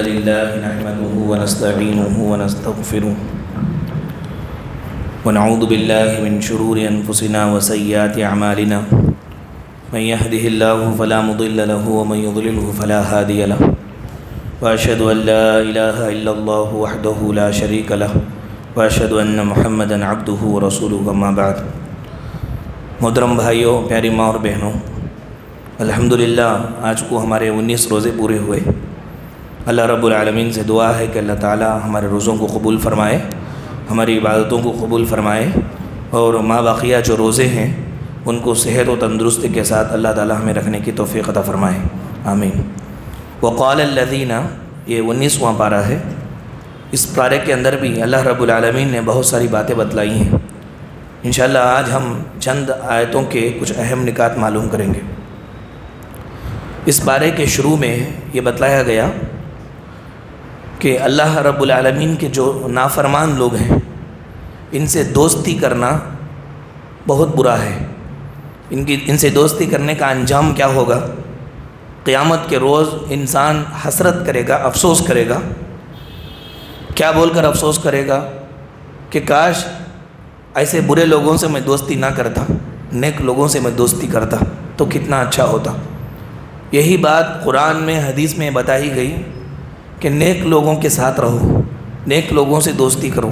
لله نحمده ونستعينه ونستغفره ونعوذ بالله من شرور أنفسنا وسيئات أعمالنا من يهده الله فلا مضل له ومن يضلله فلا هادي له وأشهد أن لا إله إلا الله وحده لا شريك له وأشهد أن محمدا عبده ورسوله أما بعد۔ محترم بھائیوں، پیاری ماں اور بہنوں، الحمدللہ آج کو ہمارے 19 روزے پورے ہوئے۔ اللہ رب العالمین سے دعا ہے کہ اللہ تعالیٰ ہمارے روزوں کو قبول فرمائے، ہماری عبادتوں کو قبول فرمائے، اور ما باقیہ جو روزے ہیں ان کو صحت و تندرستی کے ساتھ اللہ تعالیٰ ہمیں رکھنے کی توفیق عطا فرمائے، آمین۔ وقال الذین، یہ 19واں پارہ ہے۔ اس پارے کے اندر بھی اللہ رب العالمین نے بہت ساری باتیں بتلائی ہیں۔ انشاءاللہ آج ہم چند آیتوں کے کچھ اہم نکات معلوم کریں گے۔ اس پارے کے شروع میں یہ بتلایا گیا کہ اللہ رب العالمین کے جو نافرمان لوگ ہیں ان سے دوستی کرنا بہت برا ہے۔ ان سے دوستی کرنے کا انجام کیا ہوگا؟ قیامت کے روز انسان حسرت کرے گا، افسوس کرے گا۔ کیا بول کر افسوس کرے گا؟ کہ کاش ایسے برے لوگوں سے میں دوستی نہ کرتا، نیک لوگوں سے میں دوستی کرتا تو کتنا اچھا ہوتا۔ یہی بات قرآن میں، حدیث میں بتائی گئی کہ نیک لوگوں کے ساتھ رہو، نیک لوگوں سے دوستی کرو۔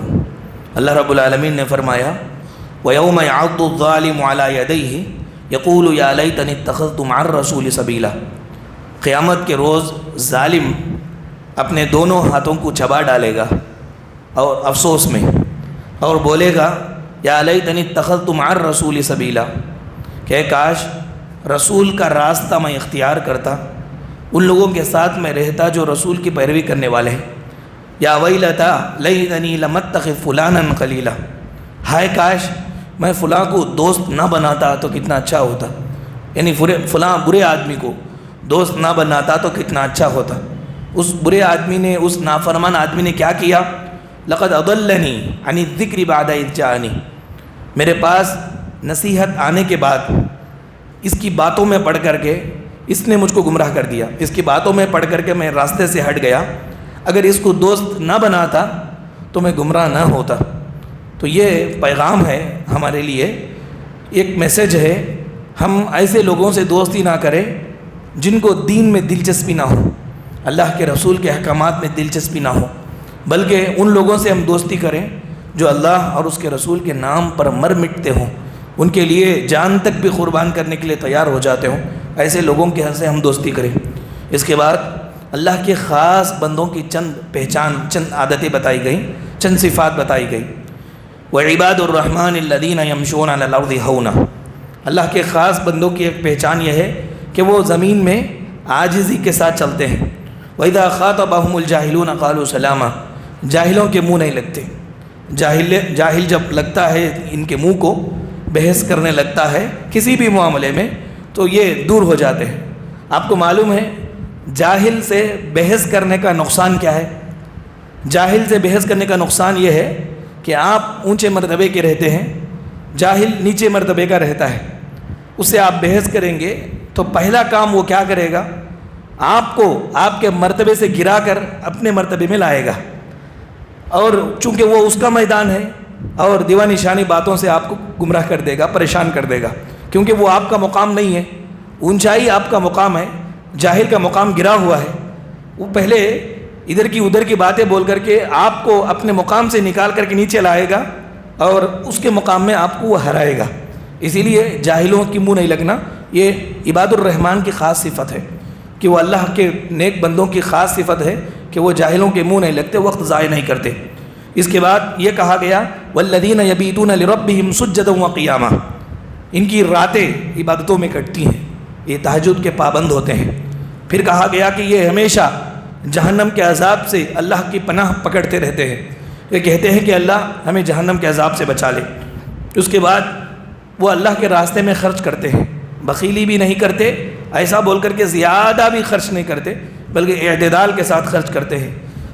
اللہ رب العالمین نے فرمایا وَيَوْمَ يَعَضُّ الظَّالِمُ عَلَى يَدَيْهِ يَقُولُ يَا لَيْتَنِي اتَّخَذْتُ مَعَ الرَّسُولِ سَبِيلًا۔ قیامت کے روز ظالم اپنے دونوں ہاتھوں کو چبا ڈالے گا اور افسوس میں، اور بولے گا یا لیتنی اتخذت مع الرسول سبیلا، کہ کاش رسول کا راستہ میں اختیار کرتا، ان لوگوں کے ساتھ میں رہتا جو رسول کی پیروی کرنے والے ہیں۔ یا ویلتا لیتنی لم اتخذ فلانا خلیلا، ہائے کاش میں فلاں کو دوست نہ بناتا تو کتنا اچھا ہوتا، یعنی فلاں برے آدمی کو دوست نہ بناتا تو کتنا اچھا ہوتا۔ اس برے آدمی نے، اس نافرمان آدمی نے کیا کیا؟ لقد اضلنی عن الذکر بعد اذ جاءنی، میرے پاس نصیحت آنے کے بعد اس کی باتوں میں پڑھ کر کے اس نے مجھ کو گمراہ کر دیا، اس کی باتوں میں پڑھ کر کے میں راستے سے ہٹ گیا۔ اگر اس کو دوست نہ بناتا تو میں گمراہ نہ ہوتا۔ تو یہ پیغام ہے ہمارے لیے، ایک میسج ہے، ہم ایسے لوگوں سے دوستی نہ کریں جن کو دین میں دلچسپی نہ ہو، اللہ کے رسول کے احکامات میں دلچسپی نہ ہو، بلکہ ان لوگوں سے ہم دوستی کریں جو اللہ اور اس کے رسول کے نام پر مر مٹتے ہوں، ان کے لیے جان تک بھی قربان کرنے کے لیے تیار ہو جاتے ہوں، ایسے لوگوں کے سے ہم دوستی کریں۔ اس کے بعد اللہ کے خاص بندوں کی چند پہچان، چند عادتیں بتائی گئیں، چند صفات بتائی گئی۔ وَعِبَادُ الرَّحْمَنِ الَّذِينَ يَمْشُونَ عَلَى الْأَرْضِ هَوْنًا، اللہ کے خاص بندوں کی ایک پہچان یہ ہے کہ وہ زمین میں عاجزی کے ساتھ چلتے ہیں۔ وَإِذَا خَاطَبَهُمُ الْجَاهِلُونَ قَالُوا سَلَامًا، جاہلوں کے منہ نہیں لگتے۔ جاہل جب لگتا ہے ان کے منہ کو، بحث کرنے لگتا ہے کسی بھی معاملے میں، تو یہ دور ہو جاتے ہیں۔ آپ کو معلوم ہے جاہل سے بحث کرنے کا نقصان کیا ہے؟ جاہل سے بحث کرنے کا نقصان یہ ہے کہ آپ اونچے مرتبے کے رہتے ہیں، جاہل نیچے مرتبے کا رہتا ہے، اس سے آپ بحث کریں گے تو پہلا کام وہ کیا کرے گا؟ آپ کو آپ کے مرتبے سے گرا کر اپنے مرتبے میں لائے گا، اور چونکہ وہ اس کا میدان ہے، اور دیوانی شانی باتوں سے آپ کو گمراہ کر دے گا، پریشان کر دے گا، کیونکہ وہ آپ کا مقام نہیں ہے، اونچائی آپ کا مقام ہے، جاہل کا مقام گرا ہوا ہے۔ وہ پہلے ادھر کی ادھر کی باتیں بول کر کے آپ کو اپنے مقام سے نکال کر کے نیچے لائے گا، اور اس کے مقام میں آپ کو وہ ہرائے گا۔ اسی لیے جاہلوں کی منہ نہیں لگنا یہ عباد الرحمن کی خاص صفت ہے، کہ وہ اللہ کے نیک بندوں کی خاص صفت ہے کہ وہ جاہلوں کے منہ نہیں لگتے، وقت ضائع نہیں کرتے۔ اس کے بعد یہ کہا گیا والذین یبیتون لربہم سجدا وقیاما، ان کی راتیں عبادتوں میں کٹتی ہیں، یہ تہجد کے پابند ہوتے ہیں۔ پھر کہا گیا کہ یہ ہمیشہ جہنم کے عذاب سے اللہ کی پناہ پکڑتے رہتے ہیں، یہ کہتے ہیں کہ اللہ ہمیں جہنم کے عذاب سے بچا لے۔ اس کے بعد وہ اللہ کے راستے میں خرچ کرتے ہیں، بخیلی بھی نہیں کرتے، ایسا بول کر کے زیادہ بھی خرچ نہیں کرتے، بلکہ اعتدال کے ساتھ خرچ کرتے ہیں،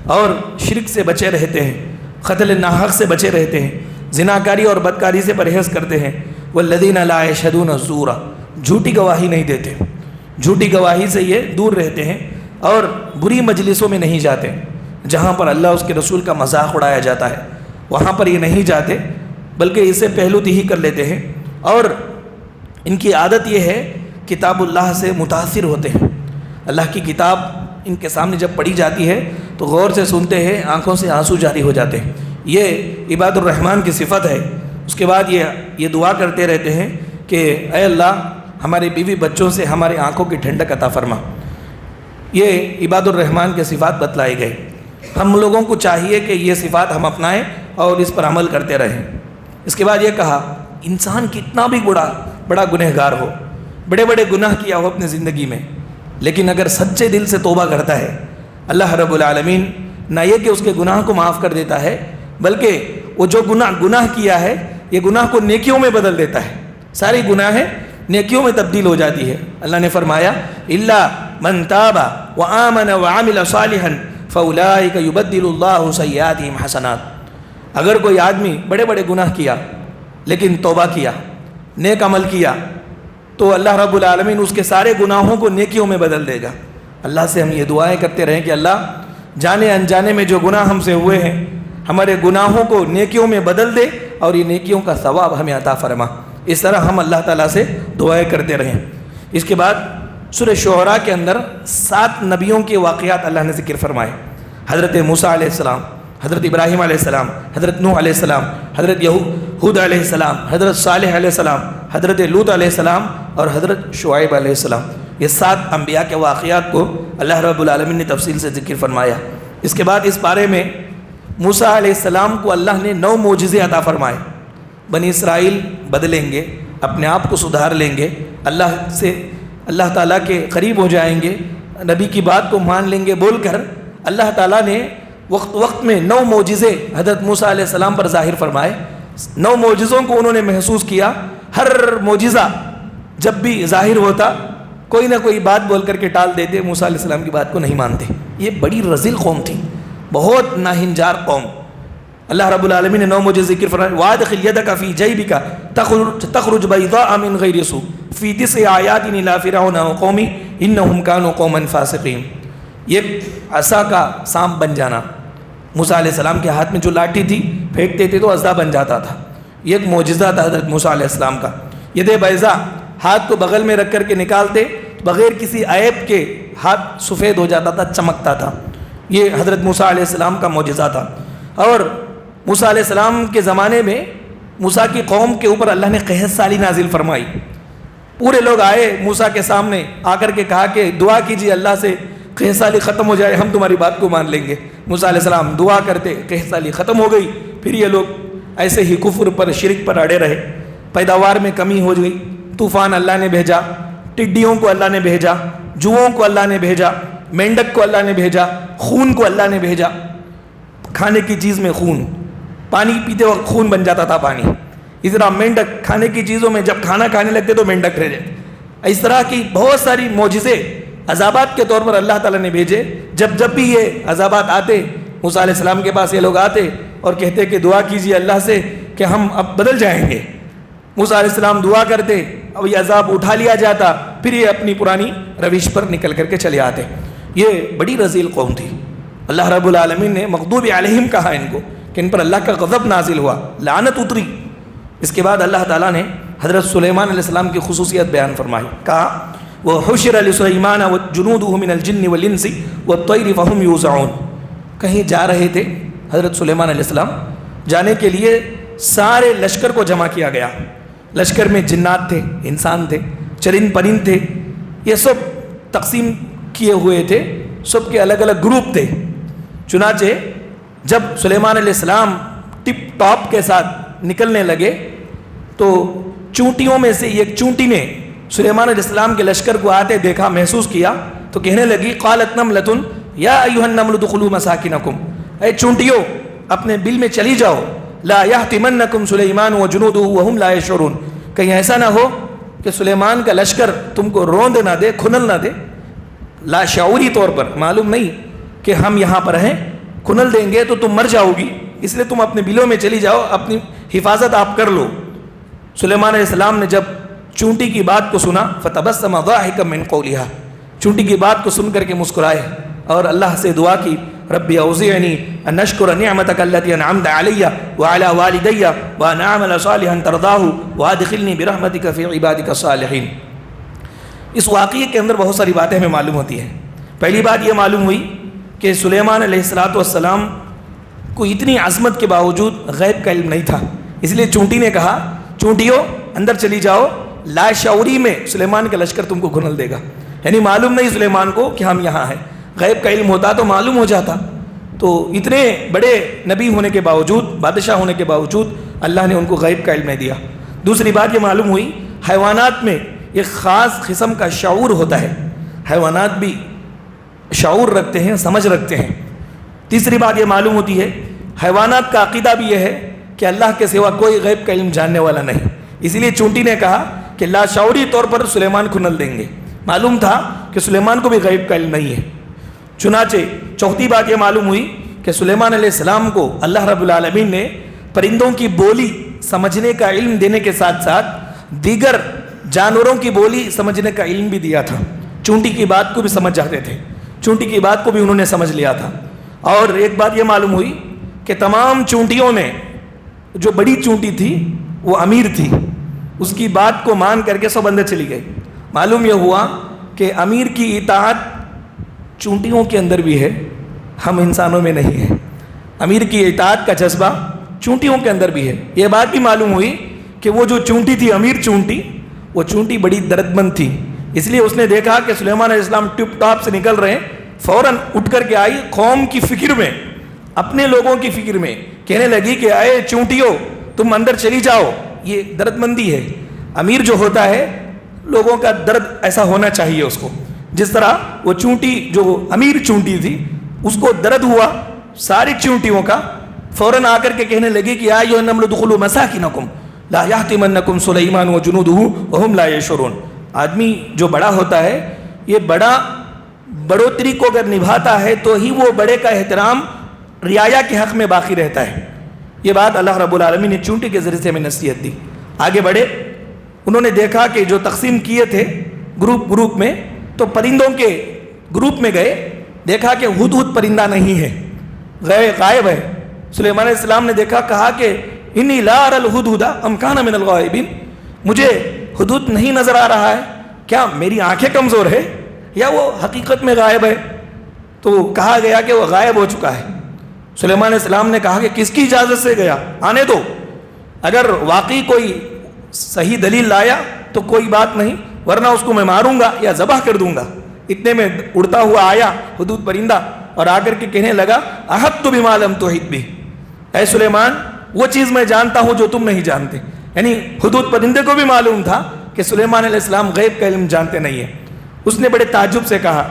اور شرک سے بچے رہتے ہیں، قتل ناحق سے بچے رہتے ہیں، زناکاری اور بدکاری سے پرہیز کرتے ہیں۔ والذین لا یشہدون الزور، جھوٹی گواہی نہیں دیتے، جھوٹی گواہی سے یہ دور رہتے ہیں۔ اور بری مجلسوں میں نہیں جاتے، جہاں پر اللہ اس کے رسول کا مذاق اڑایا جاتا ہے وہاں پر یہ نہیں جاتے، بلکہ اسے پہلو ہی کر لیتے ہیں، اور ان کی عادت یہ ہے کتاب اللہ سے متاثر ہوتے ہیں۔ اللہ کی کتاب ان کے سامنے جب پڑھی جاتی ہے تو غور سے سنتے ہیں، آنکھوں سے آنسو جاری ہو جاتے ہیں۔ یہ عباد الرحمن کی صفت ہے۔ اس کے بعد یہ دعا کرتے رہتے ہیں کہ اے اللہ ہمارے بیوی بچوں سے ہماری آنکھوں کی ٹھنڈک عطا فرما۔ یہ عباد الرحمن کے صفات بتلائے گئے۔ ہم لوگوں کو چاہیے کہ یہ صفات ہم اپنائیں اور اس پر عمل کرتے رہیں۔ اس کے بعد یہ کہا انسان کتنا بھی بڑا گنہگار ہو، بڑے بڑے گناہ کیا ہو اپنی زندگی میں، لیکن اگر سچے دل سے توبہ کرتا ہے اللہ رب العالمین نہ یہ کہ اس کے گناہ کو معاف کر دیتا ہے، بلکہ وہ جو گناہ کیا ہے یہ گناہ کو نیکیوں میں بدل دیتا ہے۔ ساری گناہیں نیکیوں میں تبدیل ہو جاتی ہے۔ اللہ نے فرمایا الا من تاب وآمن وعمل صالحا فاولئک یبدل اللہ سیئاتہم حسنات۔ اگر کوئی آدمی بڑے بڑے گناہ کیا لیکن توبہ کیا، نیک عمل کیا، تو اللہ رب العالمین اس کے سارے گناہوں کو نیکیوں میں بدل دے گا۔ اللہ سے ہم یہ دعائیں کرتے رہیں کہ اللہ جانے انجانے میں جو گناہ ہم سے ہوئے ہیں ہمارے گناہوں کو نیکیوں میں بدل دے اور یہ نیکیوں کا ثواب ہمیں عطا فرما۔ اس طرح ہم اللہ تعالیٰ سے دعائیں کرتے رہیں۔ اس کے بعد سورہ شعراء کے اندر 7 نبیوں کے واقعات اللہ نے ذکر فرمائے۔ حضرت موسیٰ علیہ السلام، حضرت ابراہیم علیہ السلام، حضرت نوح علیہ السلام، حضرت ہود علیہ السلام، حضرت صالح علیہ السلام، حضرت لوط علیہ السلام اور حضرت شعیب علیہ السلام۔ یہ 7 انبیاء کے واقعات کو اللہ رب العالمین نے تفصیل سے ذکر فرمایا۔ اس کے بعد اس بارے میں موسیٰ علیہ السلام کو اللہ نے 9 معجزے عطا فرمائے۔ بنی اسرائیل بدلیں گے، اپنے آپ کو سدھار لیں گے، اللہ تعالیٰ کے قریب ہو جائیں گے، نبی کی بات کو مان لیں گے بول کر اللہ تعالیٰ نے وقت میں 9 معجزے حضرت موسیٰ علیہ السلام پر ظاہر فرمائے۔ 9 معجزوں کو انہوں نے محسوس کیا۔ ہر معجزہ جب بھی ظاہر ہوتا کوئی نہ کوئی بات بول کر کے ٹال دیتے، موسیٰ علیہ السلام کی بات کو نہیں مانتے۔ یہ بڑی رذیل قوم تھی، بہت ناہنجار قوم۔ اللہ رب العالمین نے 9 معجزے ذکر فرمائے۔ وَأَدْخِلْ يَدَكَ فِي جَيْبِكَ تَخْرُجْ بَيْضَاءَ مِنْ غَيْرِ سُوءٍ فِي 9 آيَاتٍ إِلَىٰ فِرْعَوْنَ وَقَوْمِهِ إِنَّهُمْ كَانُوا قَوْمًا فَاسِقِينَ۔ یہ عصا کا سانپ بن جانا، موسیٰ علیہ السلام کے ہاتھ میں جو لاٹھی تھی پھینکتے تھے تو عصا بن جاتا تھا۔ یہ ایک معجزہ تھا حضرت موسیٰ علیہ السلام کا۔ ید بیضاء، ہاتھ کو بغل میں رکھ کر کے نکالتے بغیر کسی عیب کے ہاتھ سفید ہو جاتا تھا، چمکتا تھا۔ یہ حضرت موسیٰ علیہ السلام کا معجزہ تھا۔ اور موسیٰ علیہ السلام کے زمانے میں موسیٰ کی قوم کے اوپر اللہ نے قحط سالی نازل فرمائی۔ پورے لوگ آئے موسیٰ کے سامنے، آ کر کے کہا کہ دعا کیجیے اللہ سے قحط سالی ختم ہو جائے، ہم تمہاری بات کو مان لیں گے۔ موسیٰ علیہ السلام دعا کرتے، قحط سالی ختم ہو گئی۔ پھر یہ لوگ ایسے ہی کفر پر شرک پر اڑے رہے، پیداوار میں کمی ہو گئی، طوفان اللہ نے بھیجا، ٹڈیوں کو اللہ نے بھیجا، جوؤں کو اللہ نے بھیجا، مینڈک کو اللہ نے بھیجا، خون کو اللہ نے بھیجا، کھانے کی چیز میں خون، پانی پیتے وقت خون بن جاتا تھا پانی۔ اس طرح مینڈک کھانے کی چیزوں میں جب کھانا کھانے لگتے تو مینڈک رہ جاتے۔ اس طرح کی بہت ساری معجزے عذابات کے طور پر اللہ تعالیٰ نے بھیجے۔ جب بھی یہ عذابات آتے موسیٰ علیہ السلام کے پاس یہ لوگ آتے اور کہتے کہ دعا کیجیے اللہ سے کہ ہم اب بدل جائیں گے۔ موسیٰ علیہ السلام دعا کرتے، اب یہ عذاب اٹھا لیا جاتا، پھر یہ اپنی پرانی روش پر نکل کر کے چلے آتے۔ یہ بڑی رذیل قوم تھی۔ اللہ رب العالمین نے مغضوب علیہم کہا ان کو کہ ان پر اللہ کا غضب نازل ہوا، لعنت اتری۔ اس کے بعد اللہ تعالیٰ نے حضرت سلیمان علیہ السلام کی خصوصیت بیان فرمائی، کہا وَحُشِرَ لِسُلَيْمَانَ وَجُنُودُهُ مِنَ الْجِنِّ وَالْإِنسِ وَالطَّيْرِ فَهُمْ يُوزَعُونَ۔ کہیں جا رہے تھے حضرت سلیمان علیہ السلام، جانے کے لیے سارے لشکر کو جمع کیا گیا۔ لشکر میں جنات تھے، انسان تھے، چرند پرند تھے، یہ سب تقسیم کیے ہوئے تھے، سب کے الگ الگ گروپ تھے۔ چنانچہ جب سلیمان علیہ السلام ٹپ ٹاپ کے ساتھ نکلنے لگے تو چونٹیوں میں سے ایک چونٹی نے سلیمان علیہ السلام کے لشکر کو آتے دیکھا، محسوس کیا تو کہنے لگی قالت نملۃ یا ایھا النمل ادخلوا مساکنکم، اے چونٹیوں اپنے بل میں چلی جاؤ، لا یحطمنکم سلیمان وجنودہ وہم لا یشعرون، کہیں ایسا نہ ہو کہ سلیمان کا لشکر تم کو روند نہ دے، کھنل نہ دے، لا شعوری طور پر معلوم نہیں کہ ہم یہاں پر ہیں، کھنل دیں گے تو تم مر جاؤ گی، اس لیے تم اپنے بلوں میں چلی جاؤ، اپنی حفاظت آپ کر لو۔ سلیمان علیہ السلام نے جب چونٹی کی بات کو سنا فتبسم ضاحکا من قولها، چونٹی کی بات کو سن کر کے مسکرائے اور اللہ سے دعا کی، ربی اوزعنی ان اشکر نعمتک التی انعمت علی وعلی والدی وان اعمل صالحا ترضاہ وادخلنی برحمتک فی عبادک الصالحین۔ اس واقعے کے اندر بہت ساری باتیں ہمیں معلوم ہوتی ہیں۔ پہلی بات یہ معلوم ہوئی کہ سلیمان علیہ السلام کو اتنی عظمت کے باوجود غیب کا علم نہیں تھا، اس لیے چونٹی نے کہا، چونٹیوں اندر چلی جاؤ، لاشعوری میں سلیمان کا لشکر تم کو گھنل دے گا۔ یعنی معلوم نہیں سلیمان کو کہ ہم یہاں ہیں، غیب کا علم ہوتا تو معلوم ہو جاتا۔ تو اتنے بڑے نبی ہونے کے باوجود، بادشاہ ہونے کے باوجود اللہ نے ان کو غیب کا علم نہیں دیا۔ دوسری بات یہ معلوم ہوئی، حیوانات میں ایک خاص قسم کا شعور ہوتا ہے، حیوانات بھی شعور رکھتے ہیں، سمجھ رکھتے ہیں۔ تیسری بات یہ معلوم ہوتی ہے، حیوانات کا عقیدہ بھی یہ ہے کہ اللہ کے سوا کوئی غیب کا علم جاننے والا نہیں، اس لیے چونٹی نے کہا کہ لاشعوری طور پر سلیمان کو نل دیں گے۔ معلوم تھا کہ سلیمان کو بھی غیب کا علم نہیں ہے۔ چنانچہ چوتھی بات یہ معلوم ہوئی کہ سلیمان علیہ السلام کو اللہ رب العالمین نے پرندوں کی بولی سمجھنے کا علم دینے کے ساتھ ساتھ دیگر جانوروں کی بولی سمجھنے کا علم بھی دیا تھا۔ چونٹی کی بات کو بھی سمجھ جاتے تھے، چونٹی کی بات کو بھی انہوں نے سمجھ لیا تھا۔ اور ایک بات یہ معلوم ہوئی کہ تمام چونٹیوں میں جو بڑی چونٹی تھی وہ امیر تھی، اس کی بات کو مان کر کے سب اندر چلی گئی۔ معلوم یہ ہوا کہ امیر کی اطاعت چونٹیوں کے اندر بھی ہے، ہم انسانوں میں نہیں ہے۔ امیر کی اطاعت کا جذبہ چونٹیوں کے اندر بھی ہے۔ یہ بات بھی معلوم ہوئی کہ وہ جو چونٹی تھی، امیر چونٹی، وہ چونٹی بڑی درد مند تھی، اس لیے اس نے دیکھا کہ سلیمان علیہ السلام ٹپ ٹاپ سے نکل رہے ہیں، فوراً اٹھ کر کے آئی، قوم کی فکر میں، اپنے لوگوں کی فکر میں کہنے لگی کہ اے چونٹیوں تم اندر چلی جاؤ، یہ درد مندی ہے۔ امیر جو ہوتا ہے لوگوں کا درد ایسا ہونا چاہیے اس کو، جس طرح وہ چونٹی جو امیر چونٹی تھی اس کو درد ہوا ساری چونٹیوں کا، فوراً آ کر کے کہنے لگی کہ ایھا النمل ادخلوا مساکنکم لا یحطمنکم سلیمان وجنودہ وہم لا یشعرون۔ آدمی جو بڑا ہوتا ہے، یہ بڑوتری کو اگر نبھاتا ہے تو ہی وہ بڑے کا احترام رعایا کے حق میں باقی رہتا ہے۔ یہ بات اللہ رب العالمین نے چونٹی کے ذریعے سے ہمیں نصیحت دی۔ آگے بڑھے، انہوں نے دیکھا کہ جو تقسیم کیے تھے گروپ میں، تو پرندوں کے گروپ میں گئے، دیکھا کہ ہدہد پرندہ نہیں ہے، غائب ہے۔ سلیمان علیہ السلام نے دیکھا، کہا کہ انی لا اری الہدہد ام کان من الغائبین، مجھے ہدہد نہیں نظر آ رہا ہے، کیا میری آنکھیں کمزور ہے یا وہ حقیقت میں غائب ہے؟ تو کہا گیا کہ وہ غائب ہو چکا ہے۔ سلیمان علیہ السلام نے کہا کہ کس کی اجازت سے گیا؟ آنے دو، اگر واقعی کوئی صحیح دلیل لایا تو کوئی بات نہیں، ورنہ اس کو میں ماروں گا یا ذبح کر دوں گا۔ اتنے میں اڑتا ہوا آیا ہدہد پرندہ اور آ کر کے کہنے لگا احطت بما لم تحط بہ، اے سلیمان وہ چیز میں جانتا ہوں جو تم نہیں جانتے۔ یعنی ہدہد پرندے کو بھی معلوم تھا کہ سلیمان علیہ السلام غیب کا علم جانتے نہیں ہیں۔ اس نے بڑے تعجب سے کہا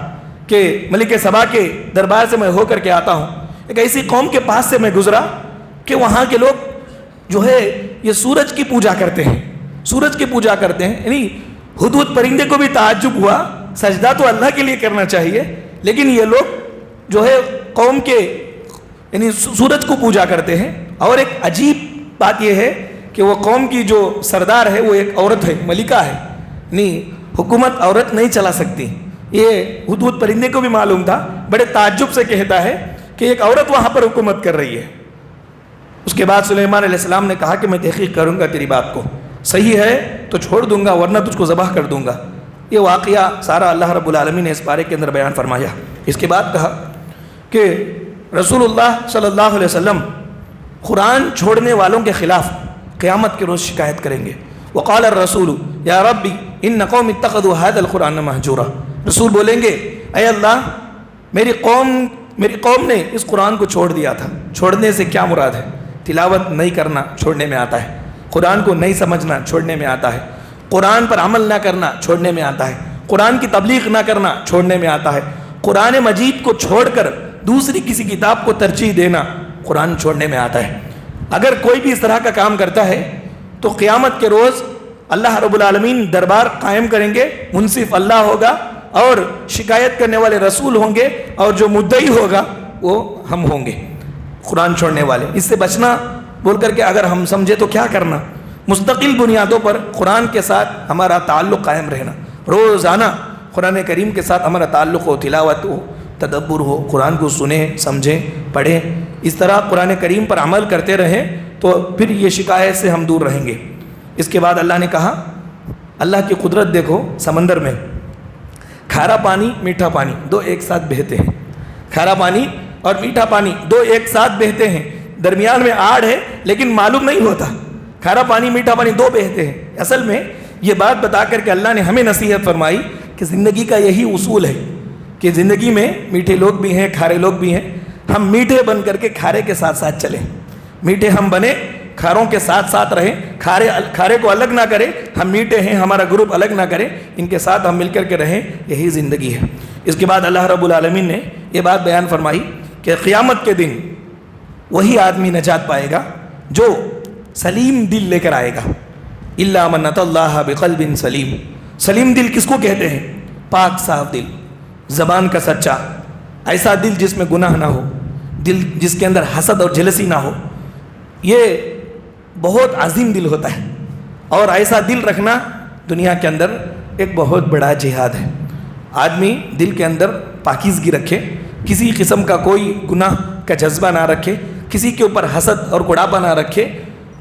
کہ ملک سبا کے دربار سے میں ہو کر کے آتا ہوں، ایک ایسی قوم کے پاس سے میں گزرا کہ وہاں کے لوگ جو ہے یہ سورج کی پوجا کرتے ہیں، سورج کی پوجا کرتے ہیں۔ یعنی ہدہد پرندے کو بھی تعجب ہوا، سجدہ تو اللہ کے لیے کرنا چاہیے، لیکن یہ لوگ جو ہے قوم کے یعنی سورج کو پوجا کرتے ہیں۔ اور ایک عجیب بات یہ ہے کہ وہ قوم کی جو سردار ہے وہ ایک عورت ہے، ملکہ ہے، یعنی حکومت عورت نہیں چلا سکتی۔ یہ ہدہد پرندے کو بھی معلوم تھا، بڑے تعجب سے کہتا ہے کہ ایک عورت وہاں پر حکومت کر رہی ہے۔ اس کے بعد سلیمان علیہ السلام نے کہا کہ میں تحقیق کروں گا تیری بات کو، صحیح ہے تو چھوڑ دوں گا ورنہ تجھ کو ذبح کر دوں گا۔ یہ واقعہ سارا اللہ رب العالمین نے اس پارے کے اندر بیان فرمایا۔ اس کے بعد کہا کہ رسول اللہ صلی اللہ علیہ وسلم قرآن چھوڑنے والوں کے خلاف قیامت کے روز شکایت کریں گے۔ وقال الرسول یا ربی ان قوم اتخذوا هذا القرآن مہجورا، رسول بولیں گے اے اللہ میری قوم نے اس قرآن کو چھوڑ دیا تھا۔ چھوڑنے سے کیا مراد ہے؟ تلاوت نہیں کرنا چھوڑنے میں آتا ہے، قرآن کو نہیں سمجھنا چھوڑنے میں آتا ہے، قرآن پر عمل نہ کرنا چھوڑنے میں آتا ہے، قرآن کی تبلیغ نہ کرنا چھوڑنے میں آتا ہے، قرآن مجید کو چھوڑ کر دوسری کسی کتاب کو ترجیح دینا قرآن چھوڑنے میں آتا ہے۔ اگر کوئی بھی اس طرح کا کام کرتا ہے تو قیامت کے روز اللہ رب العالمین دربار قائم کریں گے، منصف اللہ ہوگا اور شکایت کرنے والے رسول ہوں گے، اور جو مدعی ہوگا وہ ہم ہوں گے، قرآن چھوڑنے والے۔ اس سے بچنا بول کر کے اگر ہم سمجھے تو کیا کرنا؟ مستقل بنیادوں پر قرآن کے ساتھ ہمارا تعلق قائم رہنا، روزانہ قرآن کریم کے ساتھ ہمارا تعلق ہو، تلاوت ہو، تدبر ہو، قرآن کو سنیں، سمجھیں، پڑھیں، اس طرح قرآن کریم پر عمل کرتے رہیں تو پھر یہ شکایت سے ہم دور رہیں گے۔ اس کے بعد اللہ نے کہا، اللہ کی قدرت دیکھو، سمندر میں کھارا پانی میٹھا پانی دو ایک ساتھ بہتے ہیں، کھارا پانی اور میٹھا پانی دو ایک ساتھ بہتے ہیں، درمیان میں آڑ ہے لیکن معلوم نہیں ہوتا، کھارا پانی میٹھا پانی دو بہتے ہیں۔ اصل میں یہ بات بتا کر کے اللہ نے ہمیں نصیحت فرمائی کہ زندگی کا یہی اصول ہے کہ زندگی میں میٹھے لوگ بھی ہیں، کھارے لوگ بھی ہیں، ہم میٹھے بن کر کے کھارے کے ساتھ ساتھ چلیں، میٹھے ہم بنیں، کھاروں کے ساتھ ساتھ رہیں، کھارے کو الگ نہ کریں، ہم میٹھے ہیں ہمارا گروپ الگ نہ کریں، ان کے ساتھ ہم مل کر کے رہیں، یہی زندگی ہے۔ اس کے بعد اللہ رب العالمین نے یہ بات بیان فرمائی کہ قیامت کے دن وہی آدمی نجات پائے گا جو سلیم دل لے کر آئے گا، الا من اتى اللہ بقلب سلیم۔ سلیم دل کس کو کہتے ہیں؟ پاک صاف دل، زبان کا سچا، ایسا دل جس میں گناہ نہ ہو، دل جس کے اندر حسد اور جلسی نہ ہو، یہ بہت عظیم دل ہوتا ہے، اور ایسا دل رکھنا دنیا کے اندر ایک بہت بڑا جہاد ہے۔ آدمی دل کے اندر پاکیزگی رکھے، کسی قسم کا کوئی گناہ کا جذبہ نہ رکھے، کسی کے اوپر حسد اور گڑاپا نہ رکھے،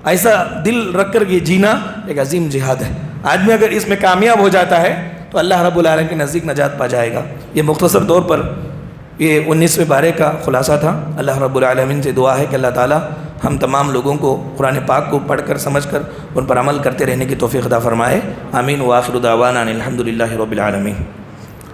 ایسا دل رکھ کر یہ جینا ایک عظیم جہاد ہے۔ آدمی اگر اس میں کامیاب ہو جاتا ہے تو اللہ رب العالمین کے نزدیک نجات پا جائے گا۔ یہ مختصر طور پر یہ 19ویں بارے کا خلاصہ تھا۔ اللہ رب العالمین سے دعا ہے کہ اللہ تعالی ہم تمام لوگوں کو قرآن پاک کو پڑھ کر سمجھ کر ان پر عمل کرتے رہنے کی توفیق عطا فرمائے۔ آمین۔ وآخر دعوانا ان الحمد للہ رب العالمین۔